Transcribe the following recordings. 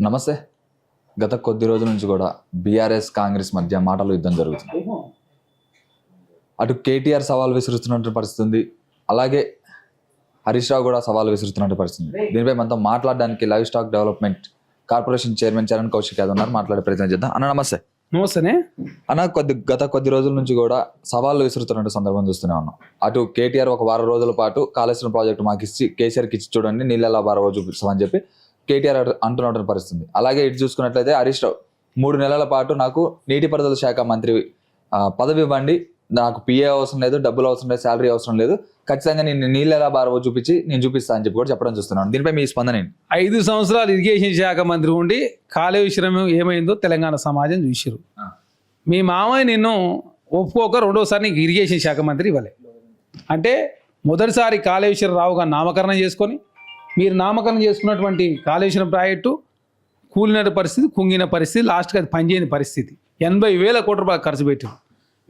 నమస్తే. గత కొద్ది రోజుల నుంచి కూడా బీఆర్ఎస్ కాంగ్రెస్ మధ్య మాటల యుద్ధం జరుగుతుంది. అటు కేటీఆర్ సవాల్ విసురుతున్నట్టు పరిస్థితి ఉంది, అలాగే హరీష్ రావు కూడా సవాల్ విసురుతున్నట్టు పరిస్థితి ఉంది. దీనిపై మనతో మాట్లాడడానికి live stack development corporation chairman Charan Kaushik Yadav ఉన్నారు. మాట్లాడే ప్రయత్నం చేద్దాం. అన్న నమస్తే. నమస్తేనే అన్న, గత కొద్ది రోజుల నుంచి కూడా సవాళ్ళు విసురుతున్నట్టు సందర్భం చూస్తూనే ఉన్నాం. అటు కేటీఆర్ ఒక వారం రోజుల పాటు కాళేశ్వరం ప్రాజెక్టు మాకు ఇచ్చి కేసీఆర్కి ఇచ్చి చూడండి, నీళ్ళలా బారవ చూపిస్తామని చెప్పి కేటీఆర్ అంటున్నటువంటి పరిస్థితి. అలాగే ఇటు చూసుకున్నట్లయితే హరీష్ రావు 3 నెలల పాటు నాకు నీటిపారుదల శాఖ మంత్రి పదవి ఇవ్వండి, నాకు పిఏ అవసరం లేదు, డబ్బులు అవసరం లేదు, శాలరీ అవసరం లేదు, ఖచ్చితంగా నేను నీళ్ళెలా బారవ చూపించి నేను చూపిస్తాను అని చెప్పి కూడా చెప్పడం చూస్తున్నాను. దీనిపై మీ స్పందన ఏంటి? 5 సంవత్సరాలు ఇరిగేషన్ శాఖ మంత్రి ఉండి కాళేశ్వరం ఏమైందో తెలంగాణ సమాజం చూసిరు. మీ మామయ్య నిన్ను ఒప్పుకోక రెండోసారి నీకు ఇరిగేషన్ శాఖ మంత్రి ఇవ్వలే అంటే, మొదటిసారి కాళేశ్వర రావుగా నామకరణం చేసుకొని మీరు నామకరణం చేసుకున్నటువంటి కాళేశ్వరం ప్రాజెక్టు కూలిన పరిస్థితి, కుంగిన పరిస్థితి, లాస్ట్కి అది పనిచేయని పరిస్థితి. 80,000 కోట్ల రూపాయలు ఖర్చు పెట్టాను.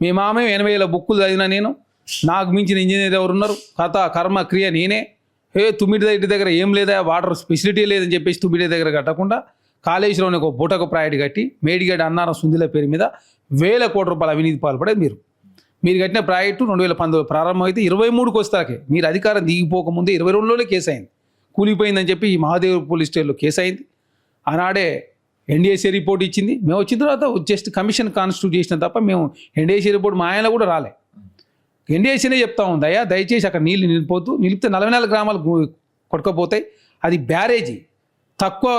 మీ మామయ్య 80,000 బుక్కులు చదివినా నేను, నాకు మించిన ఇంజనీర్ ఎవరున్నారు, కథ కర్మ క్రియ నేనే. తుమ్మిడి దగ్గర ఏం లేదా, వాటర్ ఫెసిలిటీ లేదని చెప్పేసి తుమ్మిడి దగ్గర కట్టకుండా కాళేశ్వరం ఒక బూటక ప్రాజెక్ట్ కట్టి మేడిగడ్డ అన్నారం సుందిల పేరు మీద 1,000 కోట్ల రూపాయలు అవినీతి పాల్పడేది మీరు కట్టిన ప్రాజెక్టు 2019 ప్రారంభమైతే 23కి వస్తాకే మీరు అధికారం దిగిపోకముందే 22లోనే కేసు అయింది. కూలిపోయిందని చెప్పి ఈ మహాదేవ్ పోలీస్ స్టేషన్లో కేసు అయింది. ఆనాడే ఎన్డీఏసీ రిపోర్ట్ ఇచ్చింది. మేము వచ్చిన తర్వాత జస్ట్ కమిషన్ కాన్స్టిట్యూట్ చేసిన తప్ప మేము ఎన్డీఏసీ రిపోర్ట్ మా ఆయన కూడా రాలే. ఎన్డీఏసీనే చెప్తా ఉంది, అయ్యా దయచేసి అక్కడ నీళ్ళు నిలిపితే 44 గ్రామాలు కొట్టుకపోతాయి. అది బ్యారేజీ, తక్కువ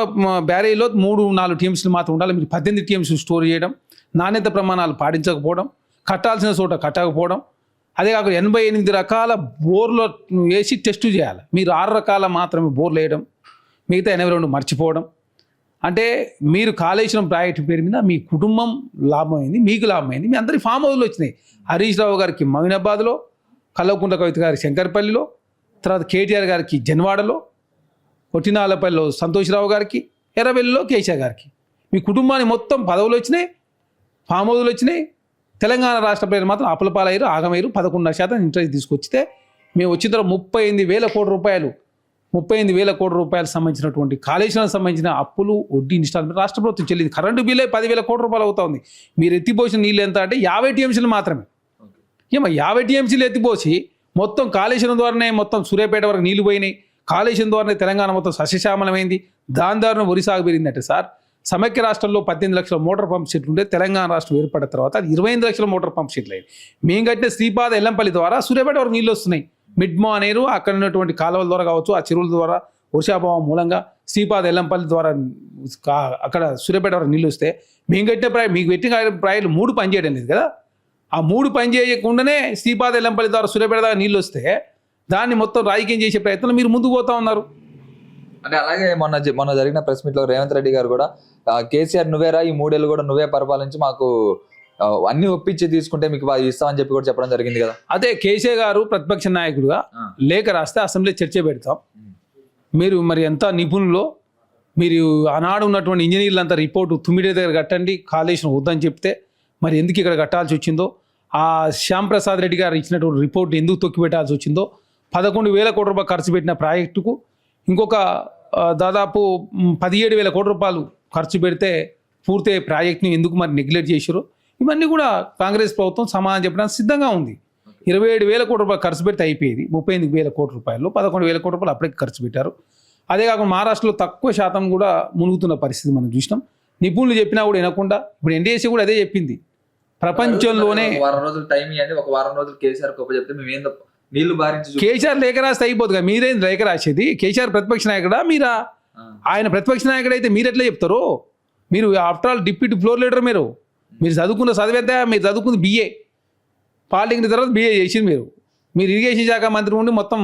బ్యారేజీలో 3-4 టీఎంసీలు మాత్రం ఉండాలి. మీరు 18 టీఎంసీ స్టోర్ చేయడం, నాణ్యత ప్రమాణాలు పాటించకపోవడం, కట్టాల్సిన చోట కట్టకపోవడం, అదే కాకుండా 88 రకాల బోర్లు వేసి టెస్టు చేయాలి. మీరు 6 రకాల మాత్రమే బోర్లు వేయడం, మిగతా 82 మర్చిపోవడం. అంటే మీరు కాళేశ్వరం ప్రాజెక్టు పేరు మీద మీ కుటుంబం లాభమైంది, మీకు లాభమైంది, మీ అందరి ఫామ్ హౌస్లు వచ్చినాయి. హరీష్ రావు గారికి మమినాబాద్లో, కల్వకుంట్ల కవిత గారి శంకర్పల్లిలో, తర్వాత కేటీఆర్ గారికి జన్వాడలో, కొట్టినాలపల్లిలో సంతోష్రావు గారికి, ఎర్రవెల్లిలో కేసీఆర్ గారికి. మీ కుటుంబానికి మొత్తం పదవులు వచ్చినాయి, ఫామ్ హౌస్లు వచ్చినాయి. తెలంగాణ రాష్ట్ర ప్రజలు మాత్రం అప్పులపాలయ్యారు, ఆగమయ్యారు. 11% ఇంట్రెస్ట్ తీసుకొచ్చితే మేము వచ్చిన తర్వాత 38,000 కోట్ల రూపాయలు 38,000 కోట్ల రూపాయలు సంబంధించినటువంటి కాళేశ్వరానికి సంబంధించిన అప్పులు, వడ్డీ, ఇన్స్టాల్మెంట్ రాష్ట్ర ప్రభుత్వం చెల్లింది. కరెంటు బిల్లే 10,000 కోట్ల రూపాయలు అవుతుంది. మీరు ఎత్తిపోసిన నీళ్ళు ఎంత అంటే 50 టీఎంసీలు మాత్రమే. 50 టీఎంసీలు ఎత్తిపోసి మొత్తం కాళేశ్వరం ద్వారానే మొత్తం సూర్యాపేట వరకు నీళ్లు పోయినాయి. కాళేశ్వరం ద్వారానే తెలంగాణ మొత్తం సస్యశ్యామలమైంది. దాని ద్వారా వరి సాగు పెరిగిందంటే సార్, సమైక్య రాష్ట్రంలో 18 లక్షల మోటార్ పంప్ సెట్లు ఉంటే తెలంగాణ రాష్ట్రం ఏర్పడిన తర్వాత అది 25 లక్షల మోటార్ పంప్ సెట్లు అయింది. మేము కట్టిన శ్రీపాద ఎల్లంపల్లి ద్వారా సూర్యాపేట వరకు నీళ్ళు వస్తున్నాయి. మిడ్మా అనేరు అక్కడ ఉన్నటువంటి కాలువల ద్వారా కావచ్చు, ఆ చెరువుల ద్వారా వర్షాభావం మూలంగా శ్రీపాద ఎల్లంపల్లి ద్వారా అక్కడ సూర్యాపేట వరకు నీళ్ళు వస్తే మేము కట్టిన మీకు పెట్టిన ప్రాజెక్టులు 3 పనిచేయడం లేదు కదా. ఆ 3 పని చేయకుండానే శ్రీపాద ఎల్లంపల్లి ద్వారా సూర్యాపేట ద్వారా నీళ్ళు వస్తే దాన్ని మొత్తం రాజకీయం చేసే ప్రయత్నం మీరు ముందుకు పోతా ఉన్నారు. అంటే అలాగే మొన్న జరిగిన ప్రెస్ మీట్లో రేవంత్ రెడ్డి గారు కూడా కేసీఆర్ నువ్వేరా, ఈ 3 ఏళ్ళు కూడా నువ్వే పరిపాలించి మాకు అన్ని ఒప్పించి తీసుకుంటే మీకు ఇస్తామని చెప్పి కూడా చెప్పడం జరిగింది కదా. అదే కేసీఆర్ గారు ప్రతిపక్ష నాయకుడుగా లేఖ రాస్తే అసెంబ్లీ చర్చ పెడతాం, మీరు మరి ఎంత నిపుణులో, మీరు ఆనాడు ఉన్నటువంటి ఇంజనీర్లు అంతా రిపోర్టు తుమ్మిడి దగ్గర కట్టండి, కాళేశ్వరం వద్దని చెప్తే మరి ఎందుకు ఇక్కడ కట్టాల్సి వచ్చిందో, ఆ శ్యాంప్రసాద్ రెడ్డి గారు ఇచ్చినటువంటి రిపోర్ట్ ఎందుకు తొక్కిపెట్టాల్సి వచ్చిందో, 11,000 కోట్ల రూపాయలు ఖర్చు పెట్టిన ప్రాజెక్టుకు ఇంకొక దాదాపు 17,000 కోట్ల రూపాయలు ఖర్చు పెడితే పూర్తి ప్రాజెక్ట్ని ఎందుకు మరి నెగ్లెక్ట్ చేశారు. ఇవన్నీ కూడా కాంగ్రెస్ ప్రభుత్వం సమాధానం చెప్పడానికి సిద్ధంగా ఉంది. 27,000 కోట్ల రూపాయలు ఖర్చు పెడితే అయిపోయేది. 38,000 కోట్ల రూపాయలు 11,000 కోట్ల రూపాయలు అప్పటికి ఖర్చు పెట్టారు. అదే కాకుండా మహారాష్ట్రలో తక్కువ శాతం కూడా మునుగుతున్న పరిస్థితి మనం చూసినాం. నిపుణులు చెప్పినా కూడా వినకుండా ఇప్పుడు ఎన్డీఏసీ కూడా అదే చెప్పింది. ప్రపంచంలోనే వారం రోజులు టైం ఇవ్వండి, ఒక వారం రోజులు కేసీఆర్ గొప్ప చెప్తే మేము ఏందో నీళ్లు బారించి కేసీఆర్ లేఖ రాస్తే అయిపోతుంది. మీరేం లేఖ రాసేది? కేసీఆర్ ప్రతిపక్ష నాయకుడా మీరా? ఆయన ప్రతిపక్ష నాయకుడు అయితే మీరు ఎట్లా చెప్తారు? మీరు after all deputy floor leader. మీరు చదువుకున్న చదివేద్దా, మీరు చదువుకుంది BA, పాలిటెక్నిక్ తర్వాత BA చేసింది. మీరు ఇరిగేషన్ శాఖ మంత్రి ఉండి మొత్తం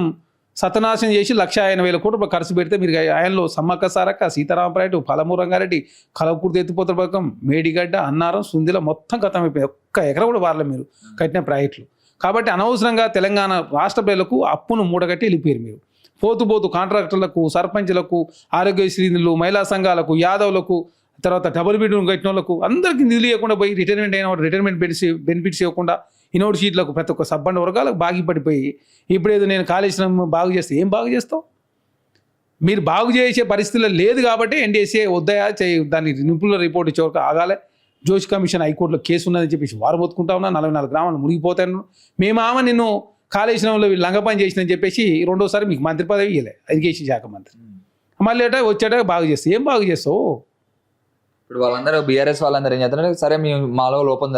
సతనాశనం చేసి 1,80,000 కోట్ల రూపాయలు ఖర్చు పెడితే మీరు ఆయనలో సమ్మక్క సారక్క, సీతారామ ప్రాజెక్టు, పాలమూరు రంగారెడ్డి, కలవకుర్తి ఎత్తిపోతల పథకం, మేడిగడ్డ, అన్నారం, సుందిల మొత్తం ఖతం అయిపోయింది. ఒక్క ఎకరా కూడా వారలే మీరు కట్టిన ప్రాజెక్టులు. కాబట్టి అనవసరంగా తెలంగాణ రాష్ట్ర ప్రజలకు అప్పును మూడగట్టి వెళ్ళిపోయారు. మీరు పోతూ కాంట్రాక్టర్లకు, సర్పంచ్లకు, ఆరోగ్యశ్రీలు, మహిళా సంఘాలకు, యాదవులకు, తర్వాత డబుల్ బెడ్రూమ్ కట్టిన వాళ్ళకు అందరికీ నిధులు ఇవ్వకుండా పోయి రిటైర్మెంట్ అయిన రిటైర్మెంట్ బెనిఫిట్స్ ఇవ్వకుండా ఇన్నోటి షీట్లకు ప్రతి ఒక్క సబ్బండ వర్గాలకు బాగి పడిపోయి ఇప్పుడేదో నేను కాళేశ్వరం బాగు చేస్తే ఏం బాగు చేస్తావు? మీరు బాగు చేసే పరిస్థితుల్లో లేదు కాబట్టి ఎన్డీఎస్ఏ వద్దయా దాన్ని నిపుణుల రిపోర్ట్ ఇచ్చే వరకు ఆగాలి. జోషి కమిషన్ హైకోర్టులో కేసు ఉన్నదని చెప్పేసి వారు బతుకుంటా ఉన్నా 44 గ్రామాలు మునిగిపోతాను. మేము ఆమె నిన్ను కాళేశ్వరంలో లంగపని చేసినని చెప్పేసి రెండోసారి మీకు మంత్రి పదవి ఇవ్వలే, ఇరిగేషన్ శాఖ మంత్రి. మళ్ళీ వచ్చాట బాగు చేస్తావు. ఏం బాగు చేస్తావు? ఇప్పుడు వాళ్ళందరూ బీఆర్ఎస్ వాళ్ళందరూ ఏం చేస్తున్నారు, సరే మాలో లోపం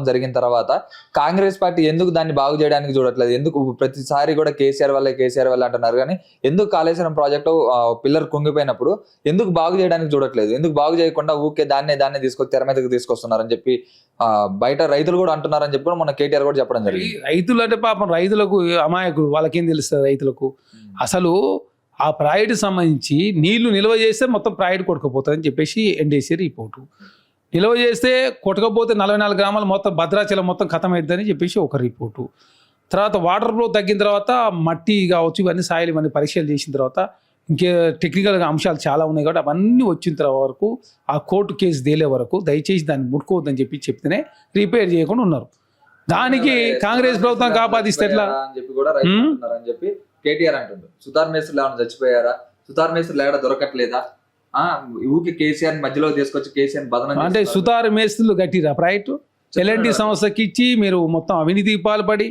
జరిగిన తర్వాత కాంగ్రెస్ పార్టీ ఎందుకు దాన్ని బాగు చేయడానికి చూడట్లేదు? ఎందుకు ప్రతిసారి కూడా కేసీఆర్ వల్లే అంటున్నారు, కానీ ఎందుకు కాళేశ్వరం ప్రాజెక్టు పిల్లర్ కుంగిపోయినప్పుడు ఎందుకు బాగు చేయడానికి చూడట్లేదు? ఎందుకు బాగు చేయకుండా ఊకే దాన్నే తీసుకొచ్చి తెర మీదకి తీసుకొస్తున్నారని చెప్పి బయట రైతులు కూడా అంటున్నారని చెప్పి కూడా మన కేటీఆర్ కూడా చెప్పడం జరిగింది. రైతులు అంటే పాపం రైతులకు అమాయకులు, వాళ్ళకేం తెలుస్తుంది రైతులకు? అసలు ఆ ప్రాజెక్టు సంబంధించి నీళ్లు నిల్వ చేస్తే మొత్తం ప్రాజెక్టు కొట్టుకుపోతుందని చెప్పేసి ఎన్డీసీ రిపోర్టు. నిల్వ చేస్తే కొట్టకపోతే 44 గ్రామాలు మొత్తం భద్రాచలం మొత్తం ఖతమైద్దని చెప్పేసి ఒక రిపోర్టు. తర్వాత వాటర్ ఫ్లో తగ్గిన తర్వాత మట్టి కావచ్చు, ఇవన్నీ సాయిల్ ఇవన్నీ పరీక్షలు చేసిన తర్వాత ఇంకే టెక్నికల్గా అంశాలు చాలా ఉన్నాయి కాబట్టి అవన్నీ వచ్చిన తర్వాత వరకు ఆ కోర్టు కేసు తేలే వరకు దయచేసి దాన్ని ముట్టుకోవద్దని చెప్తేనే రిపేర్ చేయకుండా ఉన్నారు. దానికి కాంగ్రెస్ ప్రభుత్వం కాపాదిస్తే ఎట్లా అని చెప్పి కూడా రైతులు అంటున్నారని చెప్పి కేటీఆర్ అంటుండ్రు. సుతార్ మేస్త్రులు ఏమైనా చచ్చిపోయారా? సుతార్ మేస్త్రులు ఎక్కడ దొరకట్లేదా? ఊకి కేసీఆర్ మధ్యలో తీసుకొచ్చి కేసీఆర్ బదనం అంటే సుతార్ మేస్త్రులు కట్టిరా ప్రాజెక్టు ఎల్ఎన్టీ సంస్థకి ఇచ్చి మీరు మొత్తం అవినీతికి పాల్పడి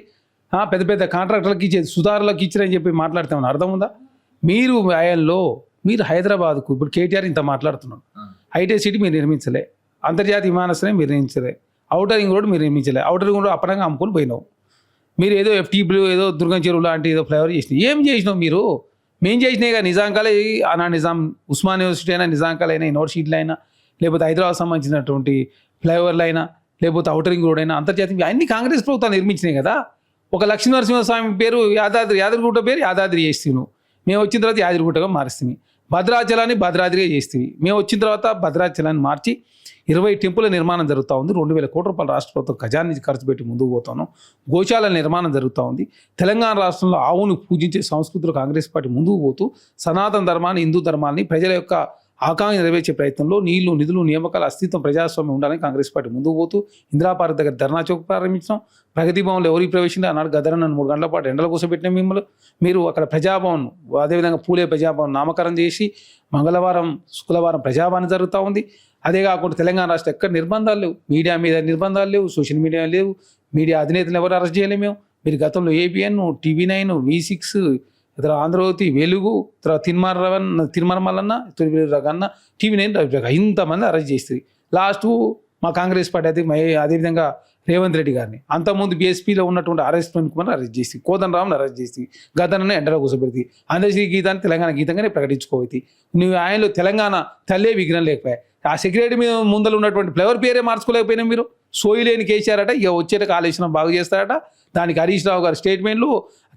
పెద్ద పెద్ద కాంట్రాక్టర్లకు ఇచ్చేది సుతారులకు ఇచ్చారని చెప్పి మాట్లాడతామని అర్థం ఉందా? మీరు ఆయల్లో మీరు హైదరాబాద్కు ఇప్పుడు కేటీఆర్ ఇంత మాట్లాడుతున్నాడు. హైటెక్ సిటీ మీరు నిర్మించలే, అంతర్జాతీయ విమానాశ్రయం మీరు నిర్మించలే, ఔటర్ రింగ్ రోడ్ మీరు నిర్మించలే, ఔటర్ రింగ్ రోడ్ అప్పనంగా అమ్ముకొని పోయినావు. మీరు ఏదో ఎఫ్టీబ్లు ఏదో దుర్గం చెరువు లాంటి ఏదో ఫ్లైఓవర్ చేసినావు. ఏం చేసినావు మీరు? మేము చేసినాయి కదా నిజాంకాలే, నిజాం ఉస్మాన్ యూనివర్సిటీ అయినా, నిజాంకాలు అయినా, యూనివర్సిటీలు అయినా, లేకపోతే హైదరాబాద్ సంబంధించినటువంటి ఫ్లైఓవర్లు అయినా, లేకపోతే ఔటర్ రింగ్ రోడ్ అయినా, అంతర్జాతీయ అన్ని కాంగ్రెస్ ప్రభుత్వాలు నిర్మించినాయి కదా. ఒక లక్ష్మీనరసింహస్వామి పేరు యాదగిరిగుట్ట పేరు యాదాద్రి చేస్తేవి నువ్వు. మేము వచ్చిన తర్వాత యాదగిరిగుట్టగా మారుస్తుంది. భద్రాచలాన్ని భద్రాద్రిగా చేస్తేవి. మేము వచ్చిన తర్వాత భద్రాచలాన్ని మార్చి 20 టెంపుల నిర్మాణం జరుగుతూ ఉంది. 2000 కోట్ల రూపాయలు రాష్ట్ర ప్రభుత్వం ఖజానా ఖర్చు పెట్టి ముందుకు పోతాను. గోశాల నిర్మాణం జరుగుతూ ఉంది. తెలంగాణ రాష్ట్రంలో ఆవును పూజించే సంస్కృతిలో కాంగ్రెస్ పార్టీ ముందుకు పోతూ సనాతన ధర్మాన్ని, హిందూ ధర్మాన్ని ప్రజల యొక్క ఆకాంక్ష నెరవేర్చే ప్రయత్నంలో నీళ్లు, నిధులు, నియామకాల అస్తిత్వం, ప్రజాస్వామ్యం ఉండాలని కాంగ్రెస్ పార్టీ ముందుకు పోతూ ఇందిరాపార్క్ దగ్గర ధర్నా చౌక్ ప్రారంభించాం. ప్రగతి భవన్లో ఎవరికి ప్రవేశించి ఆనాడు గదరన్నను 3 గంటల పాటు ఎండల కోసం పెట్టిన మిమ్మల్ని మీరు అక్కడ ప్రజాభవన్, అదేవిధంగా పూలే ప్రజాభవన్ నామకరణం చేసి మంగళవారం, శుక్రవారం ప్రజాభవన్ జరుగుతూ ఉంది. అదే కాకుండా తెలంగాణ రాష్ట్రం ఎక్కడ నిర్బంధాలు లేవు, మీడియా మీద నిర్బంధాలు లేవు, సోషల్ మీడియా లేవు, మీడియా అధినేతలు ఎవరు అరెస్ట్ చేయలేము. మీరు గతంలో ABN, TV9, V6, ఇతర ఆంధ్రవతి, వెలుగు, తర్వాత తిరుమల మల్లన్న, రగన్న, TV9 ఇంతమంది అరెస్ట్ చేస్తుంది. లాస్ట్ మా కాంగ్రెస్ పార్టీ అదేవిధంగా రేవంత్ రెడ్డి గారిని, అంతకుముందు BSPలో ఉన్నటువంటి అరెస్ట్ కుమార్ అరెస్ట్ చేసి, కోదండరామ్ని అరెస్ట్ చేసి, గదనని ఎండలో కూర్చోబెడితే, అందశ్రీ గీతాన్ని తెలంగాణ గీతంగానే ప్రకటించుకోవచ్చు. నువ్వు ఆయనలో తెలంగాణ తల్లే విగ్రహం లేకపోయా. ఆ సెక్రటరీ మీద ముందర ఉన్నటువంటి ఫ్లవర్ పేరే మార్చుకోలేకపోయినా మీరు. సోయిలేని కేసీఆర్ అట ఇక వచ్చేట కాళేశ్వరం బాగు చేస్తారట. దానికి హరీష్ రావు గారు స్టేట్మెంట్లు,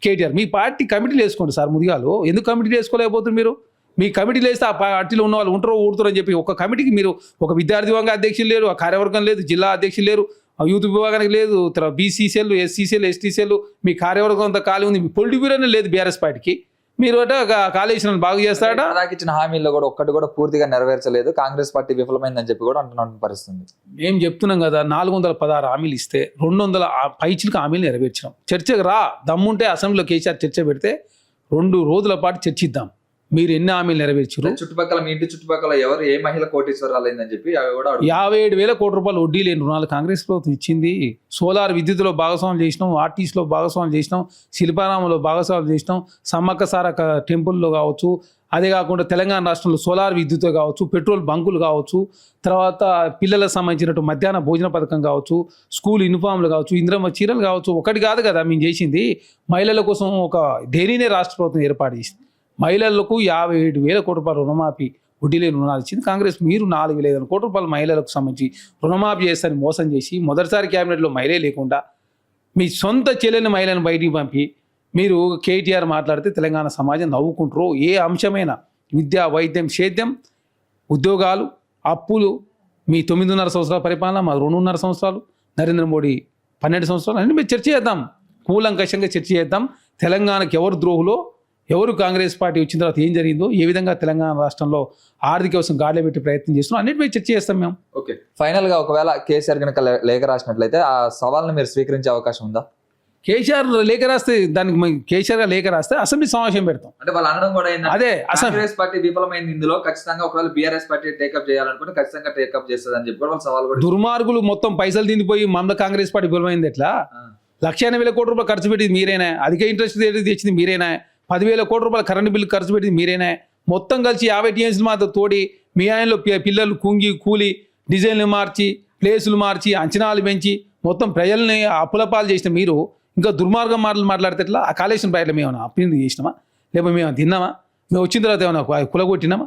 కేటీఆర్ మీ పార్టీ కమిటీలు వేసుకోండి సార్. ముదిగాలు ఎందుకు కమిటీలు వేసుకోలేకపోతుంది మీరు? మీ కమిటీలు వేస్తే ఆ పార్టీలో ఉన్న వాళ్ళు ఉంటారో ఊడుతారని చెప్పి ఒక కమిటీకి మీరు ఒక విద్యార్థి విభాగం అధ్యక్షులు లేరు, ఆ కార్యవర్గం లేదు, జిల్లా అధ్యక్షులు లేరు, యూత్ విభాగానికి లేదు, తర్వాత BC cell, SC cell, ST cell, మీ కార్యవర్గం అంతా ఖాళీ ఉంది. మీ పొలిటిక్ బ్యూరోనే లేదు బీఆర్ఎస్ పార్టీకి. మీరు అట కాళేశ్వరం బాగు చేస్తారట. నాకు ఇచ్చిన హామీల్లో కూడా ఒక్కటి కూడా పూర్తిగా నెరవేర్చలేదు, కాంగ్రెస్ పార్టీ విఫలమైందని చెప్పి కూడా అంటున్న పరిస్థితి. మేము చెప్తున్నాం కదా, 416 హామీలు ఇస్తే 200 పైచిలకు హామీలు నెరవేర్చాం. చర్చకు రా, దమ్ముంటే అసెంబ్లీలో కేసీఆర్ చర్చ పెడితే 2 రోజుల పాటు చర్చిద్దాం. మీరు ఎన్ని హామీలు నెరవేర్చారు? చుట్టుపక్కల మీ ఇంటి చుట్టుపక్కల ఎవరు ఏ మహిళ కోటీశ్వరాలు అయిందని చెప్పి అవి కూడా 57,000 కోట్ల రూపాయలు వడ్డీ లేని రుణాలు కాంగ్రెస్ ప్రభుత్వం ఇచ్చింది. సోలార్ విద్యుత్తులో భాగస్వామ్యం చేసినాం, ఆర్టీసీలో భాగస్వామ్యం చేసినాం, శిల్పారామంలో భాగస్వామ్యం చేసినాం, సమ్మక్క సారక్క టెంపుల్లో కావచ్చు, అదే కాకుండా తెలంగాణ రాష్ట్రంలో సోలార్ విద్యుత్ కావచ్చు, పెట్రోల్ బంకులు కావచ్చు, తర్వాత పిల్లలకు సంబంధించినట్టు మధ్యాహ్న భోజన పథకం కావచ్చు, స్కూల్ యూనిఫామ్లు కావచ్చు, ఇంద్రమ్మ చీరలు కావచ్చు. ఒకటి కాదు కదా మేము చేసింది. మహిళల కోసం ఒక డైరీనే రాష్ట్ర ప్రభుత్వం ఏర్పాటు చేసింది. మహిళలకు 57,000 కోట్ల రూపాయలు రుణమాఫీ, వడ్డీ లేని రుణాలు ఇచ్చింది కాంగ్రెస్. మీరు 4,500 కోట్ల రూపాయలు మహిళలకు సంబంధించి రుణమాఫీ చేస్తారని మోసం చేసి మొదటిసారి క్యాబినెట్లో మహిళే లేకుండా మీ సొంత చెల్లెని మహిళను బయటికి పంపి మీరు కేటీఆర్ మాట్లాడితే తెలంగాణ సమాజం నవ్వుకుంటారు. ఏ అంశమైనా విద్య, వైద్యం, సేద్యం, ఉద్యోగాలు, అప్పులు, మీ 9.5 సంవత్సరాల పరిపాలన, మా 2.5 సంవత్సరాలు, నరేంద్ర మోడీ 12 సంవత్సరాలు అన్నీ మీరు చర్చ చేద్దాం, కూలంకషంగా చర్చ చేద్దాం. తెలంగాణకి ఎవరు ద్రోహులో, ఎవరు కాంగ్రెస్ పార్టీ వచ్చిన తర్వాత ఏం జరిగిందో, ఏ విధంగా తెలంగాణ రాష్ట్రంలో ఆర్థిక వ్యవస్థను గాడిలో పెట్టి ప్రయత్నం చేస్తున్నాం అన్నిటిపై చర్చ చేస్తాం మేము. ఓకే, ఫైనల్ గా ఒకవేళ కేసీఆర్ కనుక లేఖ రాసినట్లయితే ఆ సవాల్ని మీరు స్వీకరించే అవకాశం ఉందా? కేసీఆర్ లేఖ రాస్తే దానికి కేసీఆర్ గారు లేఖ రాస్తే అసెంబ్లీ సమావేశం పెడతాం. అంటే వాళ్ళు అనడం కూడా ఏంటంటే అదే అసెంబ్లీ కాంగ్రెస్ పార్టీ విఫలమైంది ఇందులో, ఖచ్చితంగా ఒకవేళ బీఆర్ఎస్ పార్టీ టేకప్ చేయాలనుకుంటే ఖచ్చితంగా టేకప్ చేస్తుంది అని చెప్పి కూడా వాళ్ళు సవాల్ కూడా దుర్మార్గులు మొత్తం పైసలు తిండిపోయి మమ్మల్ని కాంగ్రెస్ పార్టీ విఫలమైంది ఎట్లా? 1,80,000 కోట్ల రూపాయలు ఖర్చు పెట్టింది మీరేనా? అధిక ఇంట్రెస్ట్ తెచ్చింది మీరేనా? 10,000 కోట్ల రూపాయలు కరెంటు బిల్లు ఖర్చు పెట్టింది మీరేనా? మొత్తం కలిసి 50 టీఎంసీలు మాత్రం తోడి మీ ఆయనలో పిల్లలు కుంగి కూలి డిజైన్లు మార్చి ప్లేసులు మార్చి అంచనాలు పెంచి మొత్తం ప్రజల్ని అప్పులపాలు చేసిన మీరు ఇంకా దుర్మార్గం మాటలు మాట్లాడితే ఎట్లా? ఆ కాళేశ్వరం ప్రాజెక్టులో మేము ఏమైనా అప్పింది చేసినామా? లేకపోతే మేము తిన్నామా? మేము వచ్చిన తర్వాత ఏమైనా కులగొట్టినామా?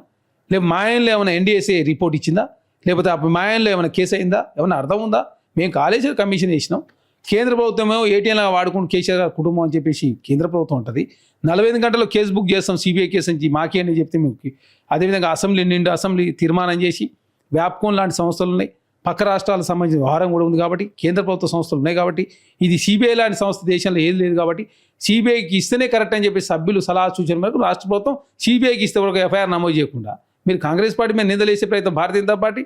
లేకపోతే మా ఆయనలో ఏమైనా ఎన్డీఎస్ఏ రిపోర్ట్ ఇచ్చిందా? లేకపోతే మా ఆయనలో ఏమైనా కేసు అయిందా? ఏమైనా అర్థం ఉందా? మేము కాళేశ్వరం కమిషన్ చేసినాం. కేంద్ర ప్రభుత్వం ఏమో ఏటీఎంలాగా వాడుకుంటూ కేసీఆర్ గారి కుటుంబం అని చెప్పేసి కేంద్ర ప్రభుత్వం ఉంటుంది. 45 గంటల్లో కేసు బుక్ చేస్తాం సిబిఐ కేసు నుంచి మాకే అని చెప్తే మీకు. అదేవిధంగా అసెంబ్లీ తీర్మానం చేసి వ్యాప్కోన్ లాంటి సంస్థలు ఉన్నాయి, పక్క రాష్ట్రాలకు సంబంధించిన వ్యవహారం కూడా ఉంది కాబట్టి, కేంద్ర ప్రభుత్వ సంస్థలు ఉన్నాయి కాబట్టి, ఇది సిబిఐ లాంటి సంస్థ దేశంలో ఏది లేదు కాబట్టి సిబిఐకి ఇస్తేనే కరెక్ట్ అని చెప్పి సభ్యులు సలహా సూచన మేరకు రాష్ట్ర ప్రభుత్వం సిబిఐకి ఇస్తే ఒక ఎఫ్ఐఆర్ నమోదు చేయకుండా మీరు కాంగ్రెస్ పార్టీ మీద నిందలేసే ప్రయత్నం భారతీయ జనతా పార్టీ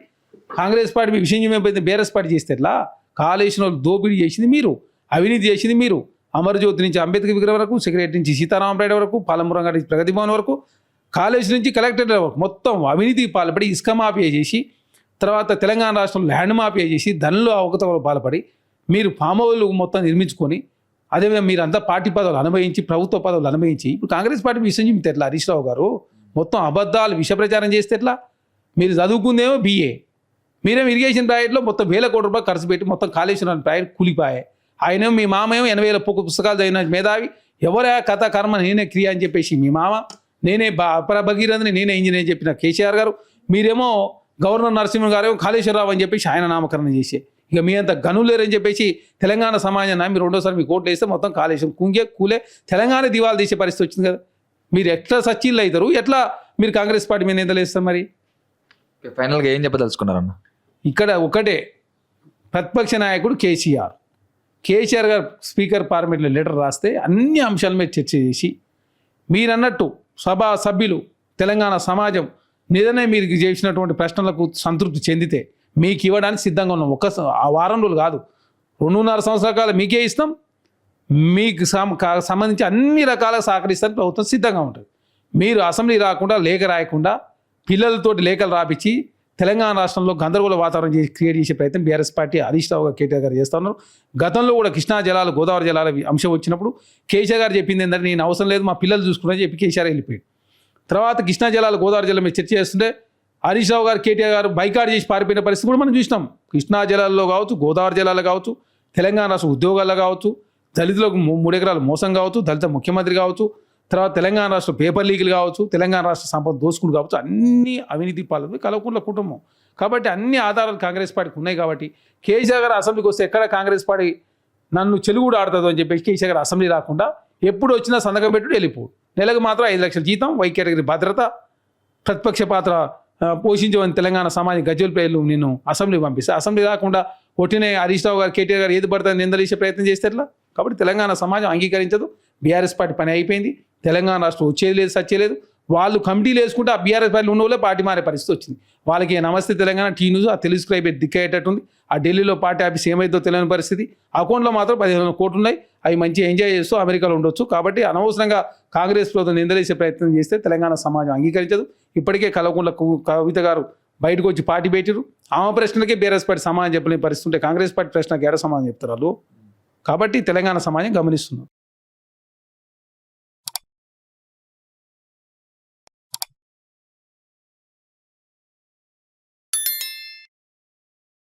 కాంగ్రెస్ పార్టీ మీ విషయం చెప్పిన బీఆర్ఎస్ పార్టీ చేస్తే ఎట్లా? కాళేశ్వరం దోపిడీ చేసింది మీరు, అవినీతి చేసింది మీరు. అమరజ్యోతి నుంచి అంబేద్కర్ విగ్రహం వరకు, సెక్రటరీ నుంచి సీతారామరాయుడు వరకు, పాలమూరం గారి ప్రగతి భవన్ వరకు, కాలేజీ నుంచి కలెక్టరేట్ వరకు మొత్తం అవినీతికి పాల్పడి ఇసుక మాఫియా చేసి, తర్వాత తెలంగాణ రాష్ట్రంలో ల్యాండ్ మాఫియా చేసి ధనలో అవకతవకలు పాల్పడి మీరు ఫామ్ హౌస్లు మొత్తం నిర్మించుకొని, అదేవిధంగా మీరు అంతా పార్టీ పదవులు అనుభవించి ప్రభుత్వ పదవులు అనుభవించి ఇప్పుడు కాంగ్రెస్ పార్టీ విషయం చెప్తే ఎట్లా? హరీష్ రావు గారు మొత్తం అబద్ధాలు విష ప్రచారం చేస్తే ఎట్లా? మీరు చదువుకుందేమో BA, మీరేమో ఇరిగేషన్ ప్రాజెక్టులో మొత్తం 1,000 కోట్ల రూపాయలు ఖర్చు పెట్టి మొత్తం కాళేశ్వరం ప్రాజెక్ట్ కూలిపోయాయి. ఆయనేమో మీ మామ ఏమో 80,000 పుస్తకాలు చదివిన మేధావి, ఎవరా కథ కర్మ నేనే క్రియ అని చెప్పేసి మీ మామ, నేనే అపర భగీరథని నేనే ఇంజనీర్ చెప్పిన కేసీఆర్ గారు, మీరేమో గవర్నర్ నరసింహ గారు ఏమో కాళేశ్వరరావు అని చెప్పేసి ఆయన నామకరణం చేసే. ఇక మీ అంత గనులేరని చెప్పేసి తెలంగాణ సమాజాన్ని మీరు రెండోసారి మీ కోట్లు వేస్తే మొత్తం కాళేశ్వరం కూలే తెలంగాణ దివాలు తీసే పరిస్థితి వచ్చింది కదా. మీరు ఎట్లా సచ్చిళ్ళు అవుతారు? ఎట్లా మీరు కాంగ్రెస్ పార్టీ మీద నిందలు వేస్తారు? మరి ఫైనల్గా ఏం చెప్పదలుచుకున్నారన్న? ఇక్కడ ఒకటే, ప్రతిపక్ష నాయకుడు కేసీఆర్ గారు స్పీకర్ పార్లమెంట్లో లెటర్ రాస్తే అన్ని అంశాల మీద చర్చ చేసి మీరన్నట్టు సభా సభ్యులు తెలంగాణ సమాజం నిజమే మీరు చేసినటువంటి ప్రశ్నలకు సంతృప్తి చెందితే మీకు ఇవ్వడానికి సిద్ధంగా ఉన్నాం. ఆ వారం రోజులు కాదు, 2.5 సంవత్సరాల కాలం మీకే ఇస్తాం. మీకు సంబంధించి అన్ని రకాలుగా సహకరిస్తానికి ప్రభుత్వం సిద్ధంగా ఉంటుంది. మీరు అసెంబ్లీ రాకుండా లేఖ రాయకుండా పిల్లలతోటి లేఖలు రాపించి తెలంగాణ రాష్ట్రంలో గందరగోళ వాతావరణం క్రియేట్ చేసే ప్రయత్నం బీఆర్ఎస్ పార్టీ హరీష్ రావు గారు కేటీఆర్ గారు చేస్తూ ఉన్నారు. గతంలో కూడా కృష్ణా జలాలు గోదావరి జలాల అంశం వచ్చినప్పుడు కేసీఆర్ గారు చెప్పింది ఏంటంటే నేను అవసరం లేదు మా పిల్లలు చూసుకుని చెప్పి కేసీఆర్ వెళ్ళిపోయాడు. తర్వాత కృష్ణా జలాలు గోదావరి జలం మీద చర్చ చేస్తుంటే హరీష్ రావు గారు కేటీఆర్ గారు బైకాట్ చేసి పారిపోయిన పరిస్థితి కూడా మనం చూసినాం. కృష్ణా జలాల్లో కావచ్చు, గోదావరి జలాలు కావచ్చు, తెలంగాణ రాష్ట్ర ఉద్యోగాల్లో కావచ్చు, దళితులకు 3 ఎకరాలు మోసం కావచ్చు, దళిత ముఖ్యమంత్రి కావచ్చు, తర్వాత తెలంగాణ రాష్ట్ర పేపర్ లీకులు కావచ్చు, తెలంగాణ రాష్ట్ర సంపద దోసుకుడు కావచ్చు, అన్ని అవినీతి పాలన కలవకుంట్ల కుటుంబం. కాబట్టి అన్ని ఆధారాలు కాంగ్రెస్ పార్టీకి ఉన్నాయి. కాబట్టి కేసీఆర్ గారు అసెంబ్లీకి వస్తే ఎక్కడ కాంగ్రెస్ పార్టీ నన్ను చెలుగుడు ఆడుతుందో అని చెప్పేసి కేసీఆర్ గారు అసెంబ్లీ రాకుండా ఎప్పుడు వచ్చినా సంతకం పెట్టుడు వెళ్ళిపోడు. నెలకు మాత్రం 5 లక్షల జీతం, వైఖరి భద్రత, ప్రతిపక్ష పాత్ర పోషించమని తెలంగాణ సమాజ గజ్జల పేర్లు నేను అసెంబ్లీ పంపిస్తే అసెంబ్లీ రాకుండా ఒట్టినే హరీష్ రావు గారు కేటీఆర్ గారు ఏది పడుతుంది నిందలేసే ప్రయత్నం చేస్తే ఎట్లా? కాబట్టి తెలంగాణ సమాజం అంగీకరించదు. బీఆర్ఎస్ పార్టీ పని అయిపోయింది. తెలంగాణ రాష్ట్రం వచ్చేది లేదు, సచ్చేలేదు. వాళ్ళు కమిటీలు వేసుకుంటే ఆ బీఆర్ఎస్ పార్టీలు ఉన్న వాళ్ళే పార్టీ మారే పరిస్థితి వచ్చింది. వాళ్ళకి నమస్తే తెలంగాణ టీ న్యూస్ ఆ తెలుగు స్క్రైబ్ దిక్కయ్యేటట్టుంది. ఆ ఢిల్లీలో పార్టీ ఆఫీస్ ఏమైందో తెలియని పరిస్థితి. అకౌంట్లో మాత్రం 15,000 కోట్లు ఉన్నాయి. అవి మంచిగా ఎంజాయ్ చేస్తూ అమెరికాలో ఉండొచ్చు. కాబట్టి అనవసరంగా కాంగ్రెస్ ప్రభుత్వం నిందలేసే ప్రయత్నం చేస్తే తెలంగాణ సమాజం అంగీకరించదు. ఇప్పటికే కల్వకుంట్ల కవిత గారు బయటకు వచ్చి పార్టీ పెట్టారు. ఆమె ప్రశ్నలకే బీఆర్ఎస్ పార్టీ సమాధానం చెప్పలేని పరిస్థితి ఉంటే కాంగ్రెస్ పార్టీ ప్రశ్నకి ఎడ సమాధానం చెప్తారు వాళ్ళు. కాబట్టి తెలంగాణ సమాజం గమనిస్తున్నారు.